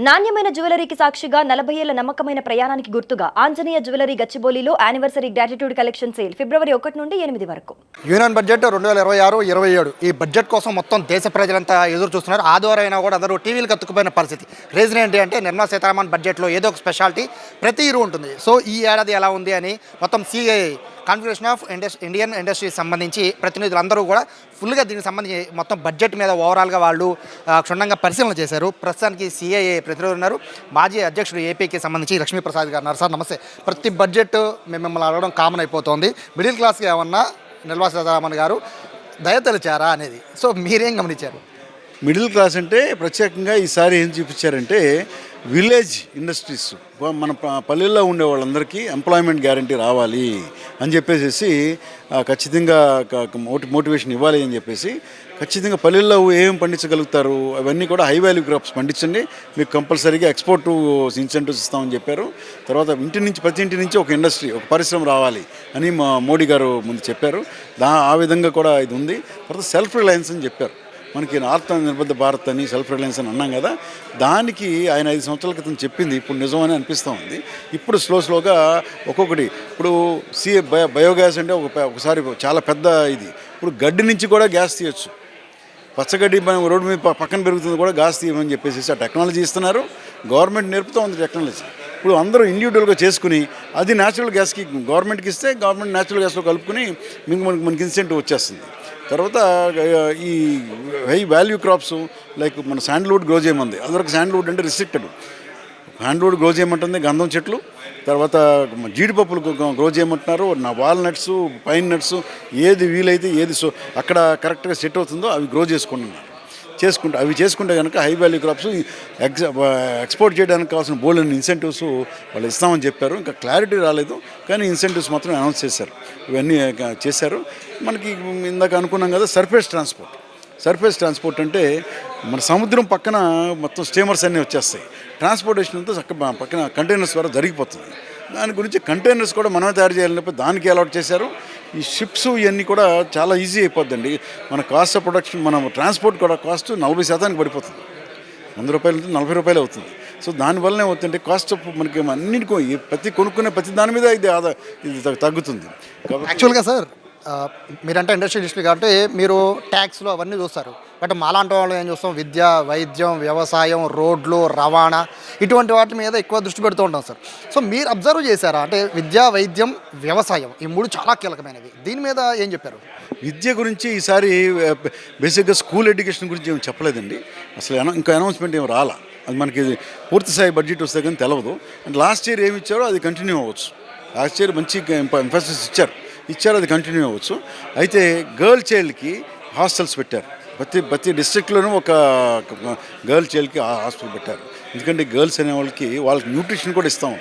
నాణ్యమైన జ్యువెలరీకి సాక్షిగా 40 ఏళ్ల నమ్మకమైన ప్రయాణానికి గుర్తుగా ఆంజనేయ జ్యువెలరీ గచ్చిబౌలిలో యానివర్సరీ గ్రాటిట్యూడ్ కలెక్షన్ సేల్ ఫిబ్రవరి 1 నుండి 8 వరకు. యూనియన్ బడ్జెట్ 2026-27 ఈ బడ్జెట్ కోసం మొత్తం దేశ ప్రజలంతా ఎదురు చూస్తున్నారు. ఆదివారం అయినా కూడా అందరూ టీవీలు కత్తుకుపోయిన పరిస్థితి. రీజన్ ఏంటి అంటే నిర్మలా సీతారామన్ బడ్జెట్లో ఏదో ఒక స్పెషాలిటీ ప్రతి ఇయర్ ఉంటుంది. సో ఈ ఏడాది ఎలా ఉంది అని మొత్తం CII confederation of Indian industries సంబంధించి ప్రతినిధులందరూ కూడా ఫుల్గా దీనికి సంబంధించి మొత్తం బడ్జెట్ మీద ఓవరాల్గా వాళ్ళు క్షుణ్ణంగా పరిశీలన చేశారు. ప్రస్తుతానికి సిఐఏ ప్రతినిధులు ఉన్నారు. మాజీ అధ్యక్షుడు ఏపీకి సంబంధించి లక్ష్మీప్రసాద్ గారు ఉన్నారు. సార్ నమస్తే. ప్రతి బడ్జెట్ మేము మిమ్మల్ని అడగడం కామన్ అయిపోతుంది. మిడిల్ క్లాస్కి ఏమన్నా నిర్మలా సీతారామన్ గారు దయతలిచారా అనేది, సో మీరేం గమనించారు? మిడిల్ క్లాస్ అంటే ప్రత్యేకంగా ఈసారి ఏం చూపించారంటే విలేజ్ ఇండస్ట్రీస్, మన పల్లెల్లో ఉండే వాళ్ళందరికీ ఎంప్లాయ్మెంట్ గ్యారంటీ రావాలి అని చెప్పేసి ఖచ్చితంగా మోటివేషన్ ఇవ్వాలి అని చెప్పేసి ఖచ్చితంగా పల్లెల్లో ఏం పండించగలుగుతారు అవన్నీ కూడా హై వాల్యూ క్రాప్స్ పండించండి, మీకు కంపల్సరీగా ఎక్స్పోర్ట్ ఇన్సెంటివ్స్ ఇస్తామని చెప్పారు. తర్వాత ప్రతి ఇంటి నుంచి ఒక ఇండస్ట్రీ, ఒక పరిశ్రమ రావాలి అని మోడీ గారు ముందు చెప్పారు. ఆ విధంగా కూడా ఇది ఉంది. తర్వాత సెల్ఫ్ రిలయన్స్ అని చెప్పారు. మనకి ఆత్మ నిర్బద్ధ భారత్ అని సెల్ఫ్ రిలయన్స్ అని అన్నాం కదా, దానికి ఆయన 5 సంవత్సరాల క్రితం చెప్పింది ఇప్పుడు నిజమని అనిపిస్తూ ఉంది. ఇప్పుడు స్లోగా ఒక్కొక్కటి, ఇప్పుడు బయోగ్యాస్ అంటే ఒకసారి చాలా పెద్ద ఇది. ఇప్పుడు గడ్డి నుంచి కూడా గ్యాస్ తీయచ్చు. పచ్చగడ్డి మనం రోడ్డు మీద పక్కన పెరుగుతుంది కూడా గ్యాస్ తీయమని చెప్పేసి ఆ టెక్నాలజీ ఇస్తున్నారు. గవర్నమెంట్ నేర్పుతూ ఉంది టెక్నాలజీ. ఇప్పుడు అందరూ ఇండివిజువల్గా చేసుకుని అది న్యాచురల్ గ్యాస్కి గవర్నమెంట్కి ఇస్తే గవర్నమెంట్ న్యాచురల్ గ్యాస్లో కలుపుకుని మనకి ఇన్సెంటివ్ వచ్చేస్తుంది. తర్వాత ఈ హై వాల్యూ క్రాప్స్ లైక్ మన శాండ్ల్వుడ్ గ్రో చేయమంది. అదివరకు శాండ్ల్వుడ్ అంటే రిస్ట్రిక్టెడ్. శాండ్ల్వుడ్ గ్రో చేయమంటుంది గంధం చెట్లు, తర్వాత జీడిపప్పులు గ్రో చేయమంటున్నారు. వాల్నట్స్, పైన్ నట్స్, ఏది వీలైతే ఏది అక్కడ కరెక్ట్గా సెట్ అవుతుందో అవి గ్రో చేసుకుంటే కనుక హై వాల్యూ క్రాప్స్ ఎక్స్పోర్ట్ చేయడానికి కావాల్సిన బోల్డ్ ఇన్సెంటివ్స్ వాళ్ళు ఇస్తామని చెప్పారు. ఇంకా క్లారిటీ రాలేదు, కానీ ఇన్సెంటివ్స్ మాత్రం అనౌన్స్ చేశారు. ఇవన్నీ చేశారు. మనకి ఇందాక అనుకున్నాం కదా, సర్ఫేస్ ట్రాన్స్పోర్ట్ అంటే మన సముద్రం పక్కన మొత్తం స్టీమర్స్ అన్నీ వచ్చేస్తాయి. ట్రాన్స్పోర్టేషన్ అంతా పక్కన కంటైనర్స్ ద్వారా జరిగిపోతుంది. దాని గురించి కంటైనర్స్ కూడా మనమే తయారు చేయాలన్నప్పుడు దానికి అలాట్ చేశారు. ఈ షిప్స్ ఇవన్నీ కూడా చాలా ఈజీ అయిపోద్దండి. మన కాస్ట్ ఆఫ్ ప్రొడక్షన్, మన ట్రాన్స్పోర్ట్ కూడా కాస్ట్ 40% పడిపోతుంది. 100 రూపాయలు నుంచి 40 రూపాయలు అవుతుంది. సో దానివల్లనే అవుతుంటే కాస్ట్ ఆఫ్ మనకి అన్నిటికీ కొనుక్కునే ప్రతి దాని మీద ఇది తగ్గుతుంది. యాక్చువల్గా సార్ మీరంటే ఇండస్ట్రియలిస్టులు కాబట్టి మీరు ట్యాక్స్లు అవన్నీ చూస్తారు. బట్ మాలాంటి వాళ్ళు ఏం చూస్తాం, విద్య, వైద్యం, వ్యవసాయం, రోడ్లు, రవాణా ఇటువంటి వాటి మీద ఎక్కువ దృష్టి పెడుతూ ఉంటాం సార్. సో మీరు అబ్జర్వ్ చేశారా అంటే విద్య, వైద్యం, వ్యవసాయం ఈ 3 చాలా కీలకమైనవి. దీని మీద ఏం చెప్పారు? విద్య గురించి ఈసారి బేసిక్గా స్కూల్ ఎడ్యుకేషన్ గురించి ఏమి చెప్పలేదండి. అసలు ఇంకా అనౌన్స్మెంట్ ఏమి రాలా. అది మనకి పూర్తి స్థాయి బడ్జెట్ వస్తే కానీ తెలవదు. అండ్ లాస్ట్ ఇయర్ ఏమి ఇచ్చారో అది కంటిన్యూ అవ్వచ్చు. లాస్ట్ ఇయర్ మంచి ఎంఫసిస్ ఇచ్చారు, అది కంటిన్యూ అవ్వచ్చు. అయితే గర్ల్ చైల్డ్కి హాస్టల్స్ పెట్టారు. ప్రతి డిస్ట్రిక్ట్లోనూ ఒక గర్ల్ చైల్డ్కి హాస్టల్ పెట్టారు. ఎందుకంటే గర్ల్స్ అనే వాళ్ళకి న్యూట్రిషన్ కూడా ఇస్తాం.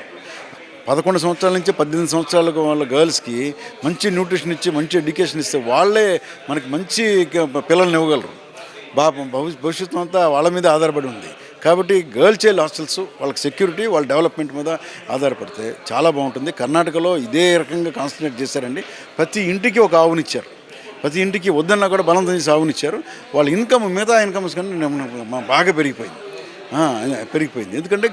11 సంవత్సరాల నుంచి 18 సంవత్సరాలకు వాళ్ళ గర్ల్స్కి మంచి న్యూట్రిషన్ ఇచ్చి మంచి ఎడ్యుకేషన్ ఇస్తే వాళ్ళే మనకి మంచి పిల్లల్ని ఇవ్వగలరు. భవిష్యత్తు అంతా వాళ్ళ మీద ఆధారపడి ఉంది. కాబట్టి గర్ల్ చైల్డ్ హాస్టల్స్ వాళ్ళకి సెక్యూరిటీ, వాళ్ళ డెవలప్మెంట్ మీద ఆధారపడితే చాలా బాగుంటుంది. కర్ణాటకలో ఇదే రకంగా కాన్సన్ట్రేట్ చేశారండి. ప్రతి ఇంటికి ఒక ఆవునిచ్చారు. ప్రతి ఇంటికి వద్దన్నా కూడా బలంతం చేసి ఆవునిచ్చారు. వాళ్ళ ఇన్కమ్ మిగతా ఇన్కమ్స్ కన్నా బాగా పెరిగిపోయింది. ఎందుకంటే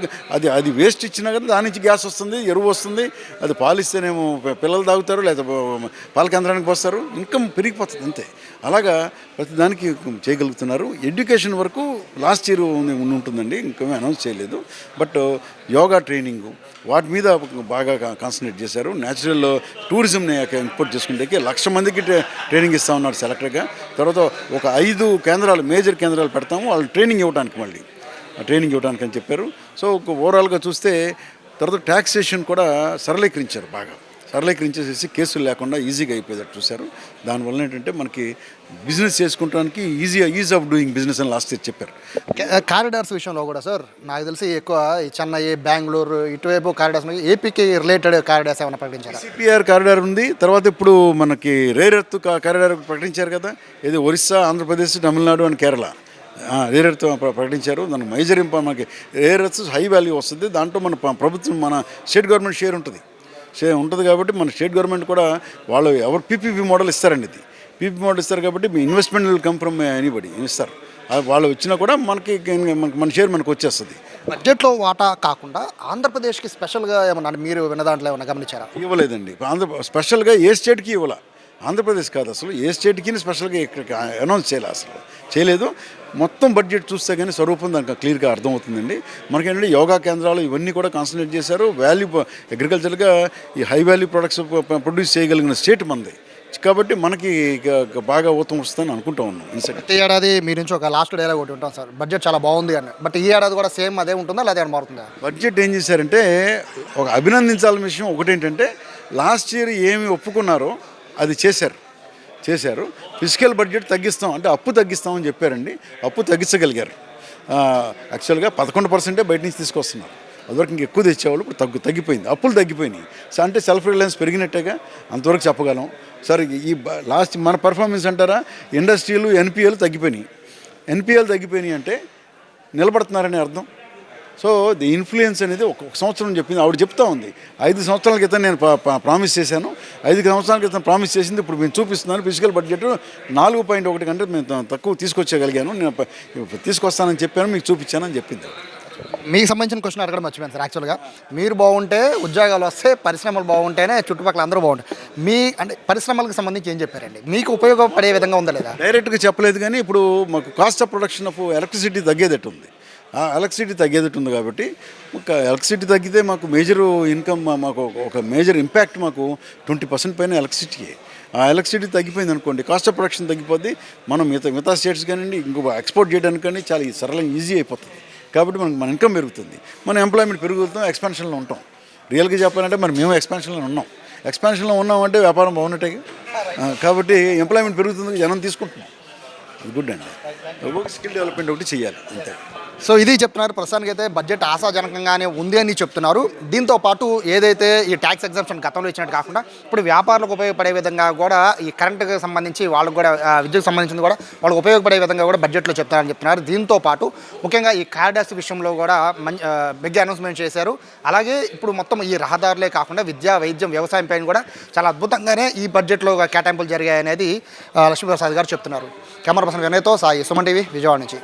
అది వేస్ట్ ఇచ్చినా కదా దాని నుంచి గ్యాస్ వస్తుంది, ఎరువు వస్తుంది. అది పాలిస్తేనేమో పిల్లలు తాగుతారు, లేదా పాల కేంద్రానికి పోస్తారు. ఇన్కమ్ పెరిగిపోతుంది అంతే. అలాగా ప్రతి దానికి చేయగలుగుతున్నారు. ఎడ్యుకేషన్ వరకు లాస్ట్ ఇయర్ ఉంటుందండి, ఇంకేమీ అనౌన్స్ చేయలేదు. బట్ యోగా ట్రైనింగ్ వాటి మీద బాగా కాన్సన్ట్రేట్ చేశారు. న్యాచురల్ టూరిజంని ఇంపోర్ట్ చేసుకుంటే 1,00,000 మందికి ట్రైనింగ్ ఇస్తూ ఉన్నారు సెలెక్టర్గా. తర్వాత ఒక 5 కేంద్రాలు, మేజర్ కేంద్రాలు పెడతాము వాళ్ళు ట్రైనింగ్ ఇవ్వడానికి అని చెప్పారు. సో ఓవరాల్గా చూస్తే తర్వాత ట్యాక్సేషన్ కూడా సరళీకరించేసేసి కేసులు లేకుండా ఈజీగా అయిపోయేటట్టు చూశారు. దానివల్ల ఏంటంటే మనకి బిజినెస్ చేసుకోవడానికి ఈజ్ ఆఫ్ డూయింగ్ బిజినెస్ అని లాస్ట్ ఇయర్ చెప్పారు. కారిడార్స్ విషయంలో కూడా సార్ నాకు తెలిసి ఎక్కువ చెన్నై, బెంగళూరు ఇటువైపు కారిడార్స్, ఏపీకి రిలేటెడ్ కారిడార్స్ ఏమైనా ప్రకటించారు? సిపిఆర్ కారిడార్ ఉంది. తర్వాత ఇప్పుడు మనకి రేర్ ఎర్త్ కారిడార్ ప్రకటించారు కదా, ఇది Orissa, Andhra Pradesh, Tamil Nadu and Kerala rare earth ప్రకటించారు. దానికి మేజర్ మనకి రేర్ ఎర్త్ హై వాల్యూ వస్తుంది. దాంట్లో మన ప్రభుత్వం, మన స్టేట్ గవర్నమెంట్ షేర్ ఉంటుంది కాబట్టి మన స్టేట్ గవర్నమెంట్ కూడా వాళ్ళు పీపీపీ మోడల్ ఇస్తారండి. ఇది పీపీపీ మోడల్ ఇస్తారు కాబట్టి మీ investment will come from anybody ఇస్తారు. వాళ్ళు వచ్చినా కూడా మన షేర్ మనకు వచ్చేస్తుంది. బడ్జెట్లో వాటా కాకుండా ఆంధ్రప్రదేశ్కి స్పెషల్గా ఏమన్నా అంటే మీరు విన్న దాంట్లో ఏమన్నా గమనించారా? ఇవ్వలేదండి. స్పెషల్గా ఏ స్టేట్కి ఇవ్వాల, ఆంధ్రప్రదేశ్ కాదు అసలు ఏ స్టేట్కి స్పెషల్గా ఇక్కడ అనౌన్స్ చేయాలి, అసలు చేయలేదు. మొత్తం బడ్జెట్ చూస్తే కానీ స్వరూపం దానికి క్లియర్గా అర్థమవుతుందండి. మనకేంటంటే యోగా కేంద్రాలు ఇవన్నీ కూడా కాన్సన్ట్రేట్ చేశారు. అగ్రికల్చర్గా ఈ హై వాల్యూ ప్రొడక్ట్స్ ప్రొడ్యూస్ చేయగలిగిన స్టేట్ మనది కాబట్టి మనకి బాగా ఊతం వస్తుందని అనుకుంటా ఉన్నాం. ప్రతి ఏడాది మీ నుంచి ఒక లాస్ట్ డైలాగ్ ఒకటి ఉంటాం సార్, బడ్జెట్ చాలా బాగుంది అని. బట్ ఈ ఏడాది కూడా సేమ్ అదే ఉంటుందా లేదా ఏమైనా మారుతుందా? బడ్జెట్ ఏం చేశారంటే ఒక అభినందించాల్సిన విషయం ఒకటేంటంటే లాస్ట్ ఇయర్ ఏమి ఒప్పుకున్నారో అది చేశారు. ఫిజికల్ బడ్జెట్ తగ్గిస్తాం అంటే అప్పు తగ్గిస్తామని చెప్పారండి. అప్పు తగ్గించగలిగారు. యాక్చువల్గా 11% బయట నుంచి తీసుకొస్తున్నారు. అదివరకు ఇంక ఎక్కువ తెచ్చేవాళ్ళు ఇప్పుడు తగ్గిపోయింది, అప్పులు తగ్గిపోయినాయి. సో అంటే సెల్ఫ్ రిలయన్స్ పెరిగినట్టేగా, అంతవరకు చెప్పగలం. సరే ఈ లాస్ట్ మన పర్ఫార్మెన్స్ అంటారా, ఇండస్ట్రీలు ఎన్పిఎల్ తగ్గిపోయినాయి అంటే నిలబడుతున్నారని అర్థం. సో ది ఇన్ఫ్లుయెన్స్ అనేది ఒక సంవత్సరం చెప్పింది ఆవిడ చెప్తా ఉంది. 5 సంవత్సరాల క్రితం నేను ప్రామిస్ చేశాను, 5 సంవత్సరాల క్రితం ప్రామిస్ చేసింది ఇప్పుడు మేము చూపిస్తున్నాను. ఫిజికల్ బడ్జెట్ 4.1 కంటే మేము తక్కువ తీసుకొచ్చేయగలిగాను, నేను తీసుకొస్తానని చెప్పాను, మీకు చూపించానని చెప్పింది. మీకు సంబంధించిన క్వశ్చన్ అడగడం మర్చిపోయాను సార్. యాక్చువల్గా మీరు బాగుంటే ఉద్యోగాలు వస్తే, పరిశ్రమలు బాగుంటేనే చుట్టుపక్కల అందరూ బాగుంటారు. మీ అంటే పరిశ్రమలకు సంబంధించి ఏం చెప్పారండి? మీకు ఉపయోగపడే విధంగా ఉందా లేదా? డైరెక్ట్గా చెప్పలేదు కానీ ఇప్పుడు మాకు cost of production of electricity తగ్గేదట్టు ఉంది. కాబట్టి ఎలక్ట్రిసిటీ తగ్గితే మాకు మేజర్ ఇన్కమ్, మాకు ఒక మేజర్ ఇంపాక్ట్ మాకు 20% పైన ఎలక్ట్రిసిటీయే. ఆ ఎలక్ట్రిసిటీ తగ్గిపోయింది అనుకోండి, కాస్ట్ ఆఫ్ ప్రొడక్షన్ తగ్గిపోద్ది. మనం మిగతా స్టేట్స్ కానివ్వండి, ఇంకో ఎక్స్పోర్ట్ చేయడానికి కానీ చాలా సరళంగా ఈజీ అయిపోతుంది. కాబట్టి మన ఇన్కమ్ పెరుగుతుంది, మన ఎంప్లాయ్మెంట్ పెరుగుతాం, ఎక్స్పాన్షన్లో ఉంటాం. రియల్గా చెప్పాలంటే మేము ఎక్స్పాన్షన్లో ఉన్నామంటే వ్యాపారం బాగున్నట్టే. కాబట్టి ఎంప్లాయ్మెంట్ పెరుగుతుంది, జనం తీసుకుంటున్నాం. గుడ్ అండి. స్కిల్ డెవలప్మెంట్ ఒకటి చేయాలి అంతే. సో ఇది చెప్తున్నారు. ప్రస్తుతానికి అయితే బడ్జెట్ ఆశాజనకంగానే ఉంది అని చెప్తున్నారు. దీంతో పాటు ఏదైతే ఈ ట్యాక్స్ ఎగ్జామ్షన్ గతంలో ఇచ్చినట్టు కాకుండా ఇప్పుడు వ్యాపారులకు ఉపయోగపడే విధంగా కూడా ఈ కరెంటుకి సంబంధించి వాళ్ళకు కూడా విద్యుత్ సంబంధించింది కూడా వాళ్ళకు ఉపయోగపడే విధంగా కూడా బడ్జెట్లో చెప్తారని చెప్తున్నారు. దీంతో పాటు ముఖ్యంగా ఈ కారిడార్స్ విషయంలో కూడా బిగ్ అనౌన్స్మెంట్ చేశారు. అలాగే ఇప్పుడు మొత్తం ఈ రహదారులే కాకుండా విద్య, వైద్యం, వ్యవసాయం పైన కూడా చాలా అద్భుతంగానే ఈ బడ్జెట్లో కేటాయింపులు జరిగాయనేది లక్ష్మీప్రసాద్ గారు చెప్తున్నారు. కెమెరా పర్సన్ వినయ్తో సాయి, సుమన్ టీవీ, విజయవాడ నుంచి.